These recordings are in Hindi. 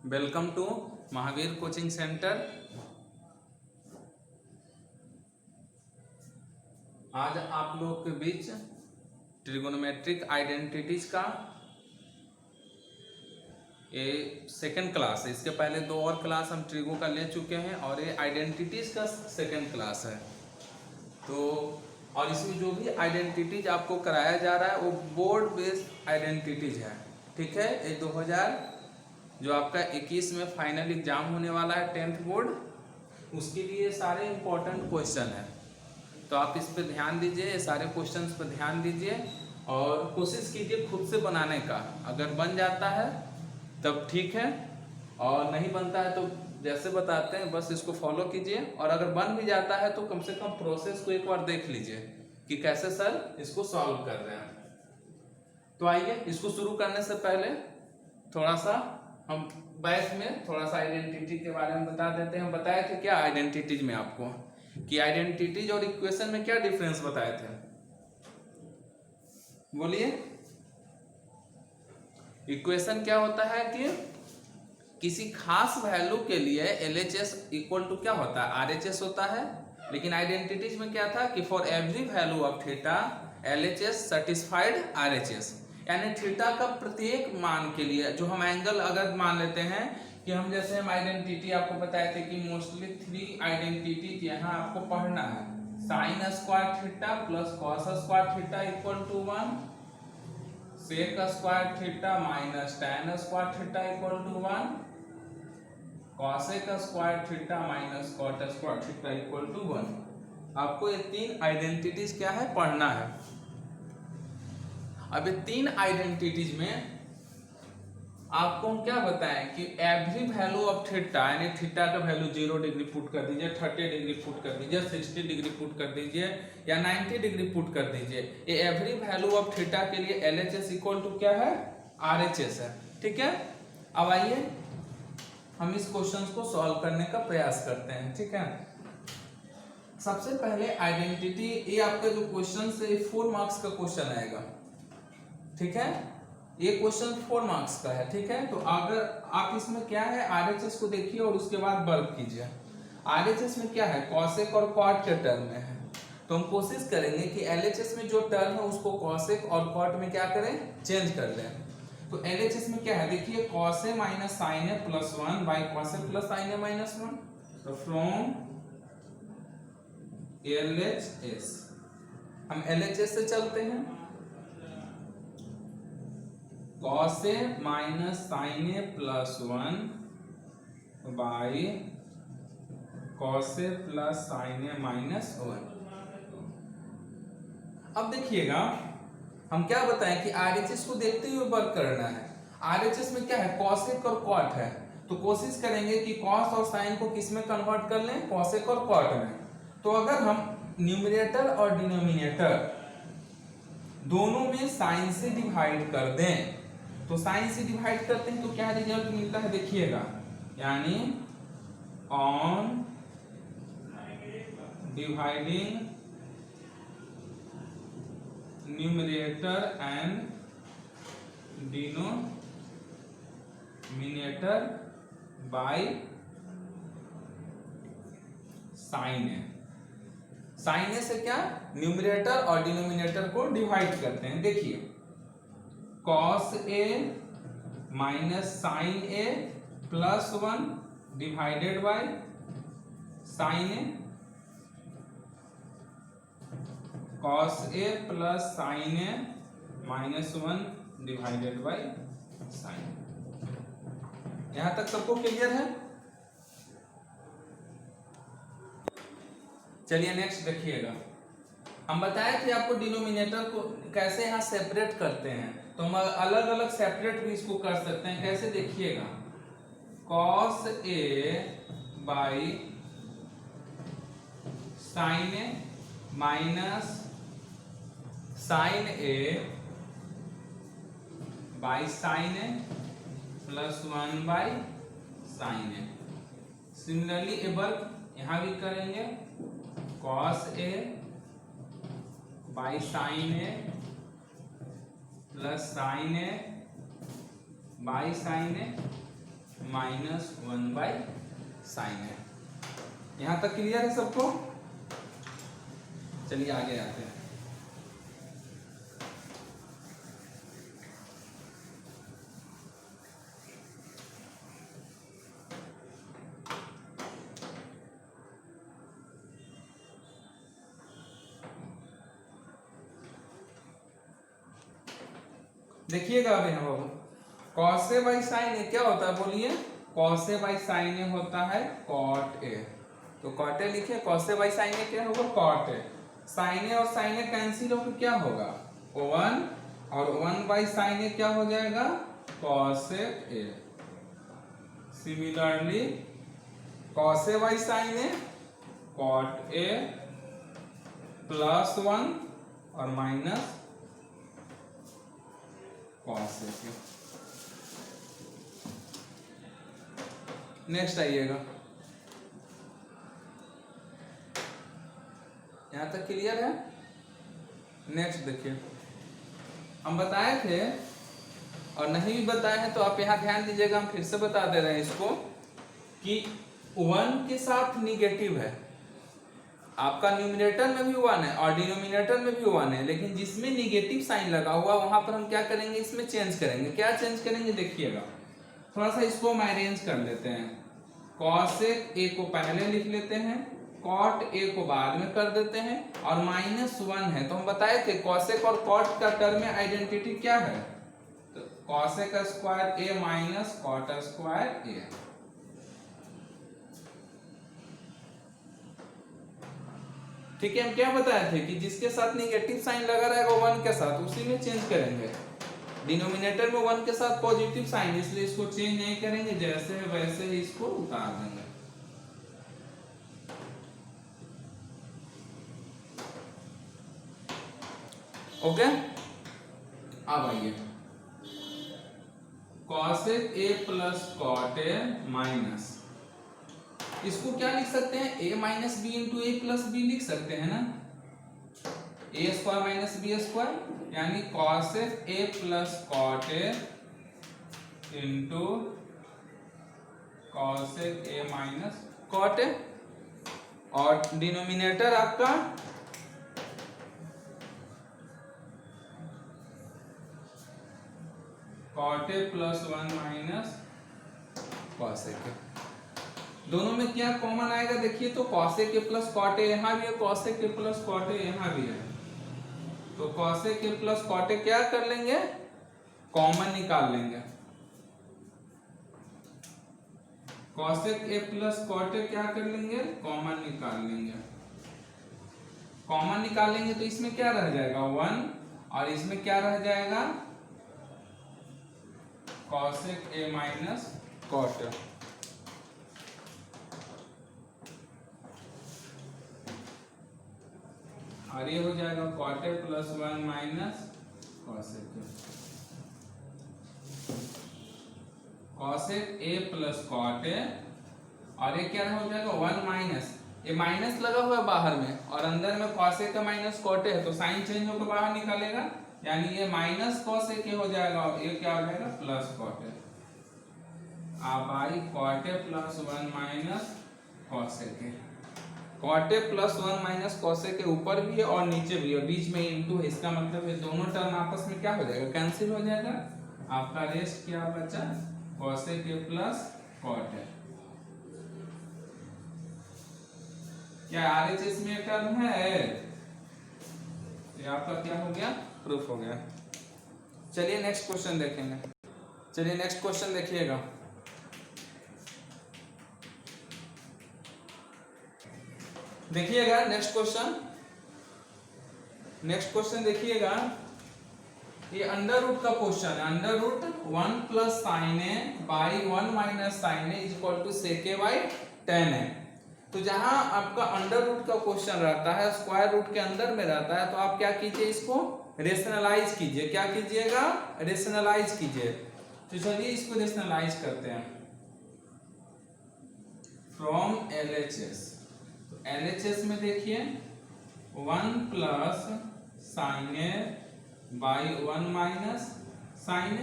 Welcome to Mahavir coaching centre. आज आप लोग के बीच ट्रिगोनोमेट्रिक आइडेंटिटीज का ये सेकंड क्लास है। इसके पहले दो और क्लास हम ट्रिगो का ले चुके हैं और ये आइडेंटिटीज का सेकंड क्लास है। तो और इसमें जो भी आइडेंटिटीज आपको कराया जा रहा है वो बोर्ड बेस्ड आइडेंटिटीज है। ठीक है, ये 2000 जो आपका 21 में फाइनल एग्जाम होने वाला है 10th बोर्ड, उसके लिए सारे इम्पोर्टेंट क्वेश्चन है। तो आप इस पर ध्यान दीजिए, ये सारे क्वेश्चंस पर ध्यान दीजिए और कोशिश कीजिए खुद से बनाने का। अगर बन जाता है तब ठीक है, और नहीं बनता है तो जैसे बताते हैं बस इसको फॉलो कीजिए। और अगर बन भी जाता है तो कम से कम प्रोसेस को एक बार देख लीजिए कि कैसे सर इसको सॉल्व कर रहे हैं। तो आइए इसको शुरू करने से पहले थोड़ा सा हम बैच में थोड़ा सा आइडेंटिटी के बारे में बता देते हैं। हम बताए थे क्या आइडेंटिटीज में आपको कि आइडेंटिटीज और इक्वेशन में क्या डिफरेंस बताए थे, बोलिए। इक्वेशन क्या होता है कि किसी खास वैल्यू के लिए LHS इक्वल टू क्या होता है, RHS होता है। लेकिन आइडेंटिटीज में क्या था कि for every value of theta LHS satisfied RHS, यानी थीटा का प्रत्येक मान के लिए जो हम एंगल अगर मान लेते हैं कि हम जैसे हम आइडेंटिटी आपको बताए थे कि मोस्टली 3 आइडेंटिटी यहाँ आपको पढ़ना है। Sine square theta plus cos square theta equal to 1, sec square theta minus tan square theta equal to 1, cosec square theta minus cot square theta equal to 1। आपको ये 3 आइडेंटिटीज क्या है पढ़ना है। अब ये 3 आइडेंटिटीज में आपको हम क्या बताएं कि एवरी वैल्यू ऑफ थीटा, यानी थीटा का वैल्यू 0 डिग्री पुट कर दीजिए, 30 डिग्री पुट कर दीजिए, 60 डिग्री पुट कर दीजिए या 90 डिग्री पुट कर दीजिए। ये एवरी वैल्यू ऑफ थीटा के लिए LHS इक्वल टू क्या है, RHS है। ठीक है, अब आइए हम इस क्वेश्चन को सॉल्व करने का प्रयास करते हैं। ठीक है, सबसे पहले आइडेंटिटी, ये आपका जो क्वेश्चन से 4 मार्क्स का क्वेश्चन आएगा। ठीक है, ये क्वेश्चन 4 मार्क्स का है। ठीक है, तो अगर आप इसमें क्या है RHS को देखिए और उसके बाद वर्क कीजिए। RHS में क्या है, कॉसेक और कॉट के टर्म में है। तो हम कोशिश करेंगे कि LHS में जो टर्म है उसको कॉसेक और कॉट में क्या करें, चेंज कर लें। तो LHS में क्या है देखिए, cos A minus sine A plus 1 by cos A plus sine A minus 1। तो फ्रॉम LHS हम LHS से चलते हैं, cos A minus sine A plus 1 by cos A plus sine A minus 1। अब देखिएगा हम क्या बताएं कि RHS को देखते हुए वर्क करना है। RHS में क्या है, कॉसेक और कॉट है। तो कोशिश करेंगे कि कॉस और साइन को किस में कन्वर्ट कर लें, कॉसेक और कॉट में। तो अगर हम न्यूमरेटर और डिनोमिनेटर दोनों में साइन से डिवाइड कर दें, तो साइन से डिवाइड करते हैं तो क्या रिजल्ट मिलता है देखिएगा, यानी on dividing numerator and denominator by sin A। sin A से क्या, न्यूमरेटर और डिनोमिनेटर को डिवाइड करते हैं। देखिए cos A minus sine A plus 1 divided by sin A, cos A plus sine A minus 1 divided by sine. यहां तक सबको क्लियर है। चलिए नेक्स्ट देखिएगा, हम बताए थे आपको डिनोमिनेटर को कैसे यहां सेपरेट करते हैं। तो हम अलग अलग सेपरेट भी इसको कर सकते हैं। कैसे देखिएगा, cos A by sine A minus sine A by sine A plus 1 by sine A। Similarly a work यहां भी करेंगे, cos A by sine A plus sine A by sine A -1/sin A. यहाँ तक क्लियर है सबको? चलिए आगे आते हैं। देखिएगा अब यहाँ बाबू, cos a बाई साइन ए क्या होता है बोलिए? cos a बाई साइन ए होता है cot a। तो cot a लिखिए, cos a बाई साइन ए क्या होगा? cot a। साइन ए और साइन ए कैंसिल होकर क्या होगा? 1 और 1 बाई साइन ए क्या हो जाएगा? cos a। Similarly cos a by sign A cot a plus 1 और माइनस cos a। नेक्स्ट आइएगा, यहां तक क्लियर है? नेक्स्ट देखिए, हम बताए थे और नहीं भी बताए हैं तो आप यहाँ ध्यान दीजिएगा, हम फिर से बता दे रहे हैं इसको कि 1 के साथ निगेटिव है, आपका न्यूमिनेटर में भी 1 है और डिनोमिनेटर में भी 1 है, लेकिन जिसमें निगेटिव साइन लगा हुआ वहां पर हम क्या करेंगे? इसमें चेंज करेंगे। क्या चेंज करेंगे देखिएगा, थोड़ा सा इसको हम अरेंज कर लेते हैं। cos a को पहले लिख लेते हैं, cot a को बाद में कर देते हैं और -1 है तो हम बताए थे cos a और cot का टर्म में आइडेंटिटी क्या है? तो cos a का square a minus cot square a। ठीक है, हम क्या बताए थे कि जिसके साथ निगेटिव साइन लगा रहेगा 1 के साथ उसी में चेंज करेंगे। डिनोमिनेटर में 1 के साथ पॉजिटिव साइन, इसलिए इसको चेंज नहीं करेंगे, जैसे है वैसे ही इसको उतार देंगे। ओके, अब आइए cos a plus cot a minus, इसको क्या लिख सकते हैं? a minus B into A plus B लिख सकते हैं ना, a square minus B square, यानी cos a plus cot a into cos a minus cot a, और डिनोमिनेटर आपका cot a plus 1 minus cos a के। दोनों में क्या कॉमन आएगा देखिए, तो cos a के प्लस cot a यहाँ भी है, cos a के प्लस cot a यहाँ भी है, तो cos a के प्लस cot a क्या कर लेंगे? कॉमन निकाल लेंगे। cos a plus cot a क्या कर लेंगे? कॉमन निकाल लेंगे। कॉमन निकाल लेंगे तो इसमें क्या रह जाएगा? 1 और इसमें क्या रह जाएगा? cos a minus cot a। और ये हो जाएगा cot a plus 1 minus cos a। cos a plus cot a और ये क्या हो जाएगा? 1 माइनस, ये माइनस लगा हुआ है बाहर में और अंदर में cos a का माइनस cot a है तो साइन चेंज होकर बाहर निकलेगा, यानी ये माइनस cos a के हो जाएगा और ये क्या हो जाएगा? Plus cot a। अब आई cot a plus 1 minus cos a के, cot a plus 1 minus cos a के ऊपर भी है और नीचे भी है, बीच में इंटू है, इसका मतलब है दोनों टर्म आपस में क्या हो जाएगा? कैंसिल हो जाएगा। आपका रेस्ट क्या बचा? cos a के प्लस cot a। क्या RHS में टर्म है? ये आपका क्या हो गया? प्रूफ हो गया। चलिए नेक्स्ट क्वेश्चन देखेंगे। चलिए नेक्स्ट क्वेश्चन देखिएगा, देखिएगा नेक्स्ट क्वेश्चन। नेक्स्ट क्वेश्चन देखिएगा, ये अंडर रूट का क्वेश्चन है। Under root 1 plus sine A by 1 minus sine A is equal to sec A by tan A. तो जहां आपका अंडर रूट का क्वेश्चन रहता है, स्क्वायर रूट के अंदर में रहता है, तो आप क्या कीजिए? इसको रेशनलाइज कीजिए। क्या कीजिएगा? रेशनलाइज कीजिए। तो चलिए इसको रेशनलाइज करते हैं फ्रॉम LHS। तो LHS में देखिए 1 plus sine A by 1 minus sine A,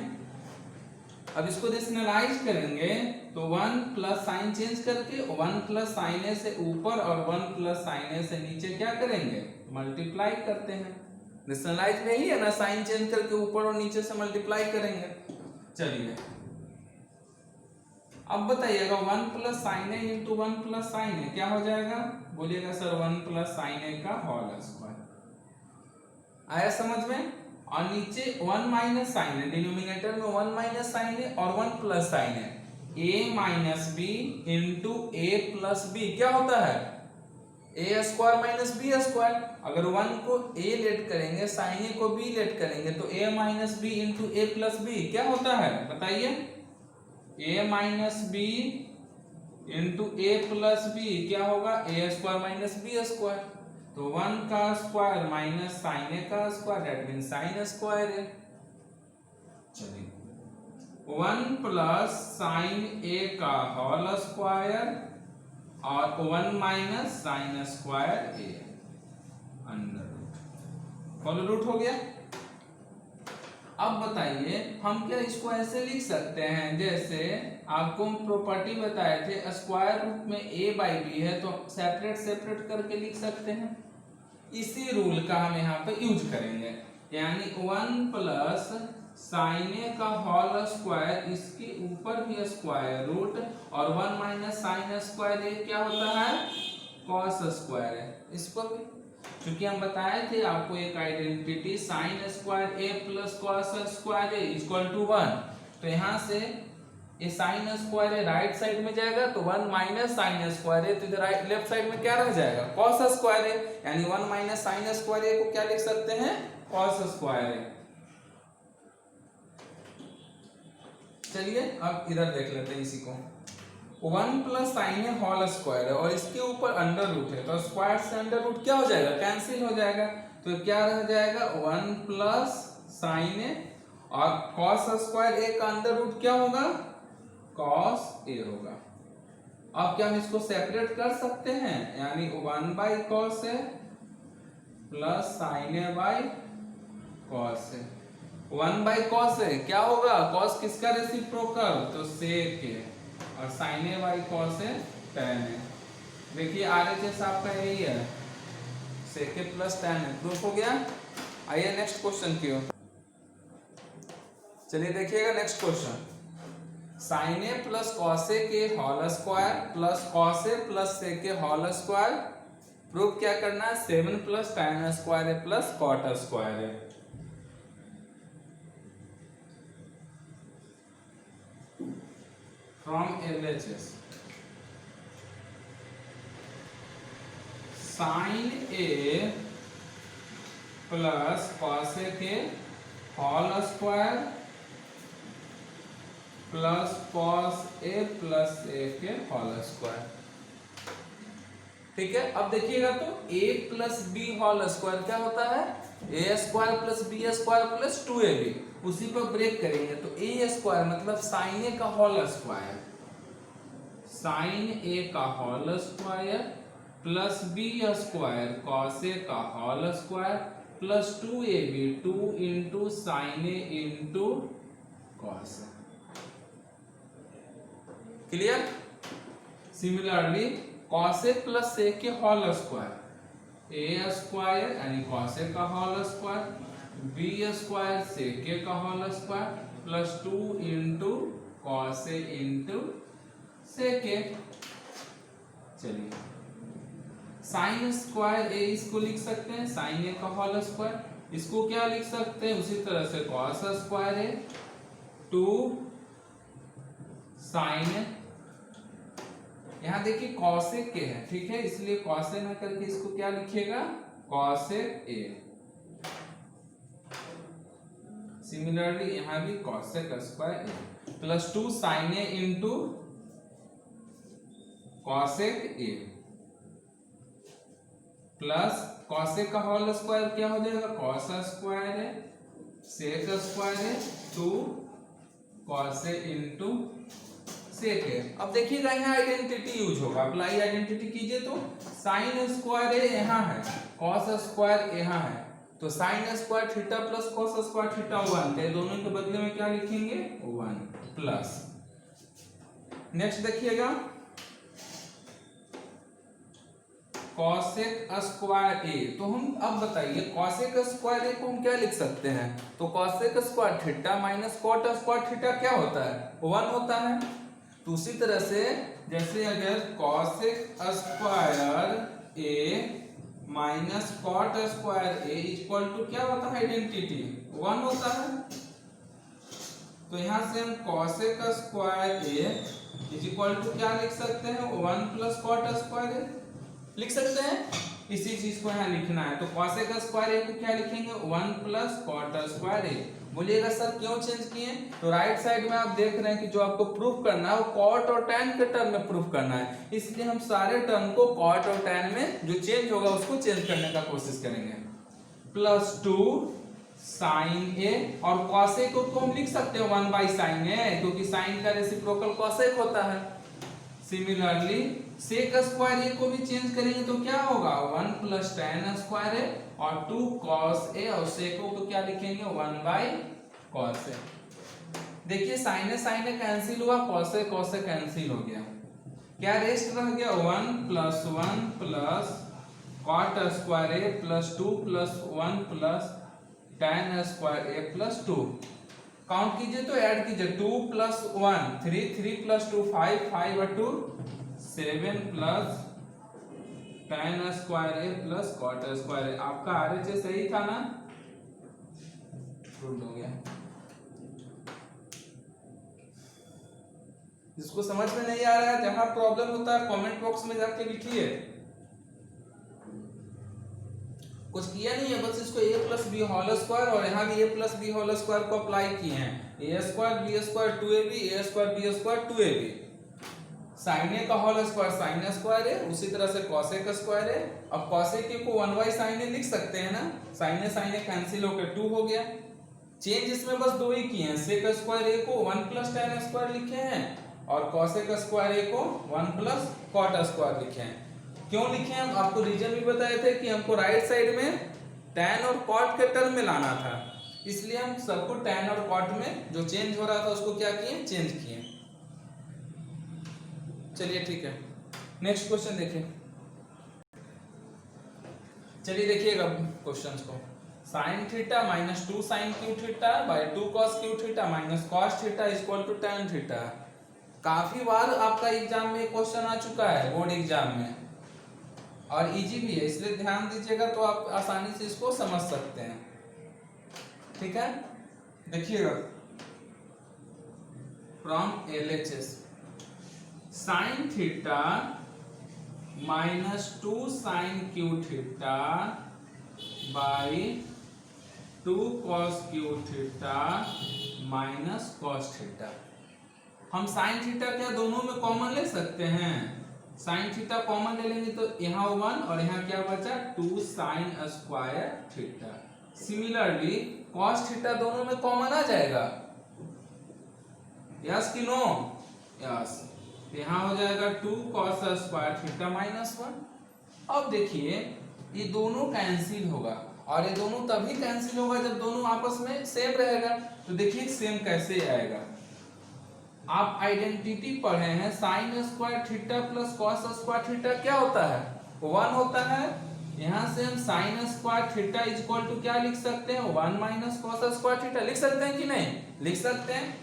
अब इसको रेशनलाइज करेंगे तो 1 प्लस साइन चेंज करके 1 प्लस साइन ए से ऊपर और 1 प्लस साइन ए से नीचे क्या करेंगे, मल्टीप्लाई करते हैं। रेशनलाइज में ही है ना, साइन चेंज करके ऊपर और नीचे से मल्टीप्लाई करेंगे। चलिए अब बताइएगा 1 plus sine A into 1 plus sine ए क्या हो जाएगा, बोलिएगा सर 1 प्लस साइन ए का होल स्क्वायर। आया समझ में। और नीचे 1 माइनस साइन है, डिनोमिनेटर में 1 माइनस साइन है और 1 प्लस साइन है, a minus B into A plus B क्या होता है, A square minus B square. अगर 1 को a लेट करेंगे, साइन ए को b लेट करेंगे तो a minus B into A plus B क्या होता है बताइए, a minus B into A plus B क्या होगा, A square minus B square. तो 1 का स्क्वायर माइनस साइन ए का square, that means sign square है। चलिए 1 प्लस साइन ए का होल स्क्वायर और 1 minus sign square A under root, whole root हो गया। अब बताइए हम क्या इसको ऐसे लिख सकते हैं, जैसे आपको हम प्रॉपर्टी बताए थे स्क्वायर रूट में a बाई बी है तो सेपरेट सेपरेट करके लिख सकते हैं। इसी रूल का हम यहाँ पे यूज करेंगे, यानी 1 प्लस साइन ए का होल स्क्वायर, इसके ऊपर भी स्क्वायर रूट और 1 माइनस साइन स्क्वायर ए क्या होता है, कॉस स्क्वायर है। इस पर भी क्योंकि हम बताए थे आपको एक identity sine square A plus cos square A equal to 1, तो यहाँ से ये साइन स्क्वायर है राइट साइड में जाएगा तो 1 माइनस साइन स्क्वायर है, तो इधर लेफ्ट साइड में क्या रह जाएगा, कॉस स्क्वायर है, यानी 1 माइनस साइन स्क्वायर है को क्या लिख सकते हैं, कॉस स्क्वायर है। चलिए अब इधर देख लेते हैं इसी को, 1 प्लस साइन है होल स्क्वायर है और इसके ऊपर अंडर रूट है, तो स्क्वायर से अंडर रूट क्या हो जाएगा, कैंसिल हो जाएगा, तो क्या रह जाएगा 1 प्लस साइन है और कॉस स्क्वायर ए का अंडर रूट क्या होगा, कॉस ए होगा। अब क्या हम इसको सेपरेट कर सकते हैं, यानी 1 by cos A plus sine A by cos A. 1 by cos A क्या होगा, कॉस किसका रेसिप्रोकल, तो सेक ए, और sine A by cos A tan A. देखिए RHS आपका यही है, sec A plus tan A, proof हो गया। आइए नेक्स्ट क्वेश्चन की ओर चलिए, देखिएगा next question, sine A plus cos A के whole square plus cos A plus sec A whole square, proof क्या करना है, 7 plus tan square A plus cot square A. From LHS, sine A plus cos A के whole square plus cos A plus A के होल स्क्वायर, ठीक है। अब देखिएगा तो a plus B whole square क्या होता है, A square plus B square plus 2ab, उसी पर ब्रेक करेंगे तो ए स्क्वायर मतलब साइन ए का होल स्क्वायर, साइन ए का whole square plus B square cos A का whole square plus 2ab, 2 into sine A into cos A. Clear. Similarly cos A plus A के होल स्क्वायर, ए स्क्वायर यानी कॉस ए का whole square, B square sec A का whole square plus 2 into cos A into sec A. चलिए साइन स्क्वायर ए इसको लिख सकते हैं साइन ए का होल स्क्वायर, इसको क्या लिख सकते हैं उसी तरह से कॉस स्क्वायर ए 2 साइन ए, यहाँ देखिए कॉसेक के है, ठीक है, इसलिए कॉसे ना करके इसको क्या लिखिएगा, कॉसेक ए। सिमिलरली यहाँ भी cosec square A plus 2 sine A into cosec A plus cosec का होल स्क्वायर क्या हो जाएगा, कॉस स्क्वायर है सेक स्क्वायर है 2 कॉस ए इंटू सेक है। अब देखिएगा यहाँ आइडेंटिटी यूज होगा, अप्लाई आइडेंटिटी कीजिए तो साइन स्क्वायर ए यहाँ है, कॉस स्क्वायर यहाँ है, तो sign square theta plus cos square theta 1, तो दोनों के बदले में क्या लिखेंगे 1 प्लस। नेक्स्ट देखिएगा कॉसेक स्क्वायर ए, तो हम अब बताइए कॉसेक स्क्वायर ए को हम क्या लिख सकते हैं, तो cosec square theta minus cot square theta क्या होता है 1 होता है। तो उसी तरह से जैसे अगर cosec square A minus cot square A equal to क्या होता है आइडेंटिटी 1 होता है, तो यहां से हम cosec square A is equal to क्या लिख सकते हैं 1 प्लस कॉट स्क्वायर ए लिख सकते हैं। इसी चीज को यहाँ लिखना है, तो कॉसेक स्क्वायर ए को क्या लिखेंगे 1 प्लस कॉट स्क्वायर ए। बोलिएगा सर क्यों चेंज किए, तो राइट साइड में आप देख रहे हैं कि जो आपको प्रूफ करना है वो कॉट और टैन के टर्म में प्रूफ करना है, इसलिए हम सारे टर्म को कॉट और टैन में जो चेंज होगा उसको चेंज करने का कोशिश करेंगे। प्लस 2 साइन ए, और कॉसेक को हम लिख सकते हैं 1 बाई साइन ए, क्योंकि साइन का रेसिप्रोकल कॉसेक होता है। सिमिलरली सेक स्क्वायर ए को भी चेंज करेंगे तो क्या होगा 1 प्लस टैन स्क्वायर ए और 2 कॉस ए, और सेको को क्या लिखेंगे 1 बाई कॉस ए। देखिए साइन ए कैंसिल हुआ, कॉस ए कैंसिल हो गया, क्या रेस्ट रह गया 1 plus cot square A plus 2 plus 1 plus tan square A plus 2। Count कीजिए तो ऐड कीजिए 2 प्लस 1 3, 3 प्लस 2 5, 5 और 2 7 plus tan square A plus cot square ए। आपका आरएचएस सही था ना, प्रूव हो गया। जिसको समझ में नहीं आ रहा है, जहां प्रॉब्लम होता है कमेंट बॉक्स में जाके लिखिए। कुछ किया नहीं है, बस इसको a plus B whole square और यहाँ भी a plus B whole square को अप्लाई किए हैं, a square B square 2ab, a square B square 2ab। Sine A का होल स्क्वायर साइन स्क्वायर है, उसी तरह से कॉसेक स्क्वायर है। अब कॉसेक को 1 बाई साइन ए लिख सकते हैं ना, साइन ए कैंसिल होकर 2 हो गया। चेंज इसमें बस 2 ही किए हैं, सेक स्क्वायर ए को 1 प्लस टैन स्क्वायर लिखे हैं और कॉसेक स्क्वायर ए को 1 प्लस कॉट स्क्वायर लिखे हैं। क्यों लिखे हम आपको रीजन भी बताए थे कि हमको राइट साइड में टैन और कॉट के टर्म में लाना था, इसलिए हम सबको टैन और कॉट में जो चेंज हो रहा था उसको क्या किए चेंज किए। चलिए ठीक है, नेक्स्ट क्वेश्चन देखिए। चलिए देखिएगा क्वेश्चंस को। Sine theta minus 2 sine cube theta by 2 cos cube theta minus cos theta equal to tan theta. काफी बार आपका एग्जाम में क्वेश्चन आ चुका है बोर्ड एग्जाम में, और इजी भी है, इसलिए ध्यान दीजिएगा तो आप आसानी से इसको समझ सकते हैं। ठीक है, देखिएगा from LHS sine theta minus 2 sine cube theta by 2 cos cube theta minus cos theta. हम साइन थीटा क्या दोनों में कॉमन ले सकते हैं, साइन थीटा कॉमन ले लेंगे तो यहाँ 1 और यहाँ क्या बचा 2 sign square theta. Similarly cos theta दोनों में कॉमन आ जाएगा, यस कि नो, यस। यहाँ हो जाएगा 2 कॉस स्क्वायर थीटा माइनस 1। अब देखिए ये दोनों कैंसिल होगा, और ये दोनों तभी कैंसिल होगा जब दोनों आपस में सेम रहेगा। तो देखिए सेम कैसे आएगा, आप आइडेंटिटी पढ़े हैं sine square theta plus cos square theta क्या होता है 1 होता है। यहाँ से हम sine square theta is equal to क्या लिख सकते हैं 1 माइनस कॉस स्क्वायर थीटा लिख सकते हैं कि नहीं, लिख सकते हैं।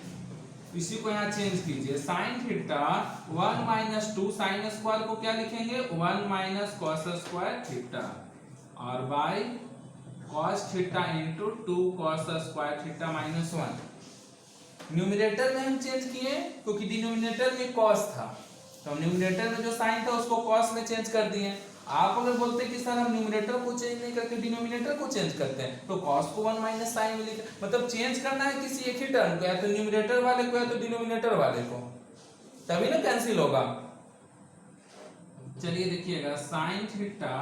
इसी को यहाँ चेंज कीजिए, sine theta 1 minus 2 sine square को क्या लिखेंगे 1 माइनस कॉस स्क्वायर थीटा, और by cos theta into 2 cos square theta minus 1। Numerator में हम चेंज किए क्योंकि डिनोमिनेटर में कॉस था, तो हम न्यूमरेटर में जो साइन था उसको कॉस में चेंज कर दिए। आप अगर बोलते कि सर हम न्यूमरेटर को चेंज नहीं करके डिनोमिनेटर को चेंज करते हैं, तो कॉस को 1 माइनस साइन में लिखते, मतलब चेंज करना है किसी एक ही टर्म को, या तो न्यूमरेटर वाले को या तो डिनोमिनेटर वाले को, तभी ना कैंसिल होगा। चलिए देखिएगा साइन थीटा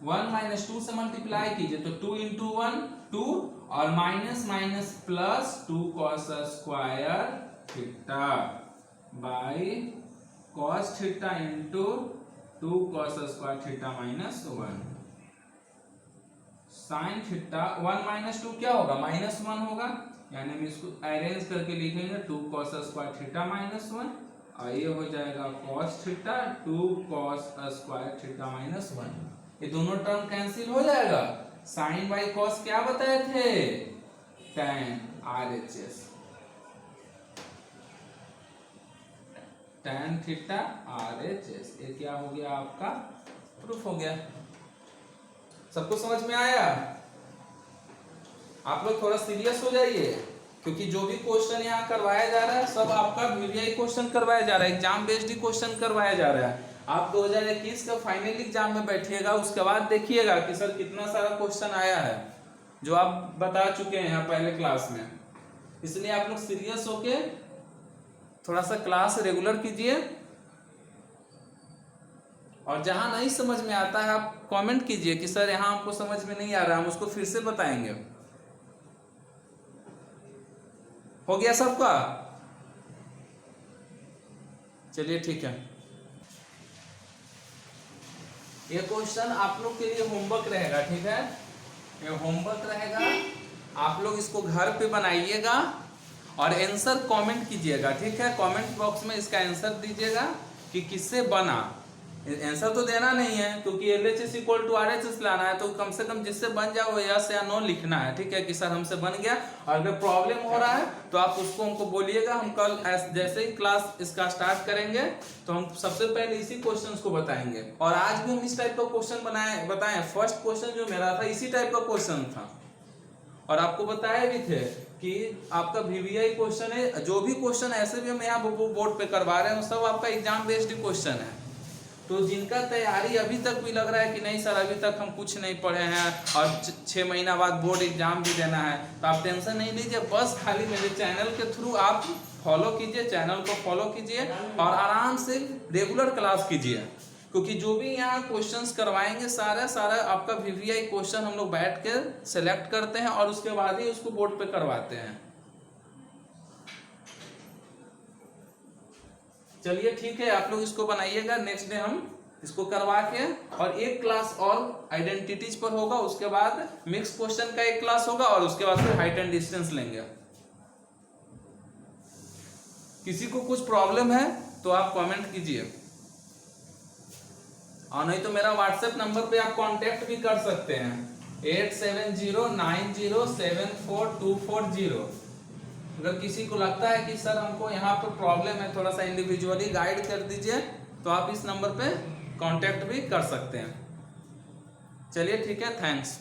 1 माइनस 2 से मल्टीप्लाई कीजिए तो 2 इंटू 1 2 और minus minus plus 2 cos square theta by cos theta into 2 cos square theta minus 1। Sine theta 1 minus 2 क्या होगा, -1 होगा, यानी हम इसको अरेंज करके लिखेंगे 2 cos स्क्वायर थीटा -1 और ये हो जाएगा cos theta 2 cos square theta -1। ये दोनों टर्म कैंसिल हो जाएगा। साइन बाई cos क्या बताए थे, tan RHS, tan theta RHS। ये क्या हो गया आपका, प्रूफ हो गया। सबको समझ में आया? आप लोग थोड़ा सीरियस हो जाइए, क्योंकि जो भी क्वेश्चन यहाँ करवाया जा रहा है सब आपका वीवीआई क्वेश्चन करवाया जा रहा है, एग्जाम बेस्ड क्वेश्चन करवाया जा रहा है। आप 2021 का फाइनल एग्जाम में बैठिएगा, उसके बाद देखिएगा कि सर कितना सारा क्वेश्चन आया है जो आप बता चुके हैं यहाँ पहले क्लास में। इसलिए आप लोग सीरियस होके थोड़ा सा क्लास रेगुलर कीजिए, और जहां नहीं समझ में आता है आप कमेंट कीजिए कि सर यहाँ हमको समझ में नहीं आ रहा, हम उसको फिर से बताएंगे। हो गया सबका? चलिए ठीक है। ये क्वेश्चन आप लोग के लिए होमवर्क रहेगा, ठीक है? ये होमवर्क रहेगा, आप लोग इसको घर पे बनाइएगा और आंसर कमेंट कीजिएगा, ठीक है? कमेंट बॉक्स में इसका आंसर दीजिएगा कि किससे बना। आंसर तो देना नहीं है, क्योंकि LHS = RHS लाना है, तो कम से कम जिससे बन जाए वो यस या नो लिखना है, ठीक है? कि सर हमसे बन गया। और अगर प्रॉब्लम हो रहा है तो आप उसको हमको बोलिएगा, हम कल जैसे ही क्लास इसका स्टार्ट करेंगे तो हम सबसे पहले इसी क्वेश्चन को बताएंगे। और आज भी हम इस टाइप का क्वेश्चन बताएं। फर्स्ट क्वेश्चन जो मेरा था इसी टाइप का क्वेश्चन था, और आपको बताए भी थे कि आपका VVI क्वेश्चन है। जो भी क्वेश्चन ऐसे भी हम यहाँ बोर्ड पे करवा रहे हैं सब आपका एग्जाम बेस्ड क्वेश्चन है। तो जिनका तैयारी अभी तक भी लग रहा है कि नहीं सर अभी तक हम कुछ नहीं पढ़े हैं और 6 महीना बाद बोर्ड एग्जाम भी देना है, तो आप टेंशन नहीं लीजिए। बस खाली मेरे चैनल के थ्रू आप फॉलो कीजिए, चैनल को फॉलो कीजिए और आराम से रेगुलर क्लास कीजिए, क्योंकि जो भी यहाँ क्वेश्चंस करवाएंगे सारा आपका VVI क्वेश्चन हम लोग बैठ के सेलेक्ट करते हैं और उसके बाद ही उसको बोर्ड पे करवाते हैं। चलिए ठीक है, आप लोग इसको बनाइएगा। नेक्स्ट डे हम इसको करवा के, और एक क्लास और आइडेंटिटीज पर होगा, उसके बाद मिक्स क्वेश्चन का एक क्लास होगा और उसके बाद फिर हाइट एंड डिस्टेंस लेंगे। किसी को कुछ प्रॉब्लम है तो आप कमेंट कीजिए, और नहीं तो मेरा व्हाट्सएप नंबर पे आप कांटेक्ट भी कर सकते हैं 8709074240। अगर किसी को लगता है कि सर हमको यहाँ पर प्रॉब्लम है, थोड़ा सा इंडिविजुअली गाइड कर दीजिए, तो आप इस नंबर पे कांटेक्ट भी कर सकते हैं। चलिए ठीक है, थैंक्स।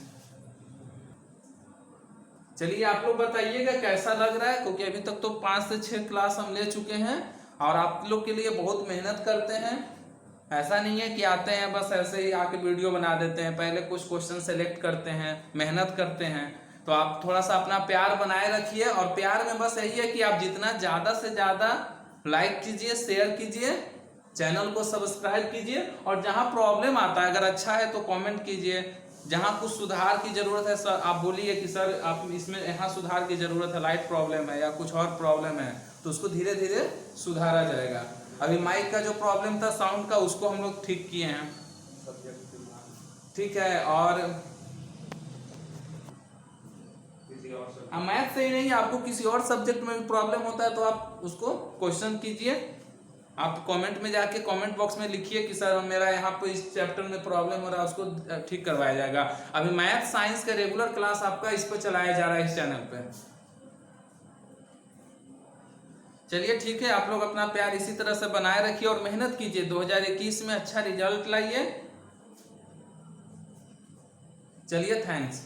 चलिए आप लोग बताइएगा कैसा लग रहा है, क्योंकि अभी तक तो 5 से 6 क्लास हम ले चुके हैं और आप लोग के लिए बहुत मेहनत करते हैं। ऐसा नहीं है कि आते हैं बस ऐसे ही आके वीडियो बना देते हैं, पहले कुछ क्वेश्चन सेलेक्ट करते हैं, मेहनत करते हैं। तो आप थोड़ा सा अपना प्यार बनाए रखिए, और प्यार में बस यही है कि आप जितना ज़्यादा से ज़्यादा लाइक कीजिए, शेयर कीजिए, चैनल को सब्सक्राइब कीजिए, और जहाँ प्रॉब्लम आता है अगर अच्छा है तो कमेंट कीजिए। जहाँ कुछ सुधार की ज़रूरत है सर आप बोलिए कि सर आप इसमें यहाँ सुधार की ज़रूरत है, लाइट प्रॉब्लम है या कुछ और प्रॉब्लम है, तो उसको धीरे धीरे सुधारा जाएगा। अभी माइक का जो प्रॉब्लम था साउंड का, उसको हम लोग ठीक किए हैं, ठीक है। और मैथ से ही नहीं, आपको किसी और सब्जेक्ट में भी प्रॉब्लम होता है तो आप उसको क्वेश्चन कीजिए। आप कमेंट में जाके कमेंट बॉक्स में लिखिए कि सर मेरा यहाँ पे इस चैप्टर में प्रॉब्लम हो रहा है, उसको ठीक करवाया जाएगा। अभी मैथ साइंस का रेगुलर क्लास आपका इस पर चलाया जा रहा है, इस चैनल पे। चलिए ठीक है, आप लोग अपना प्यार इसी तरह से बनाए रखिए और मेहनत कीजिए, 2021 में अच्छा रिजल्ट लाइए। चलिए थैंक्स।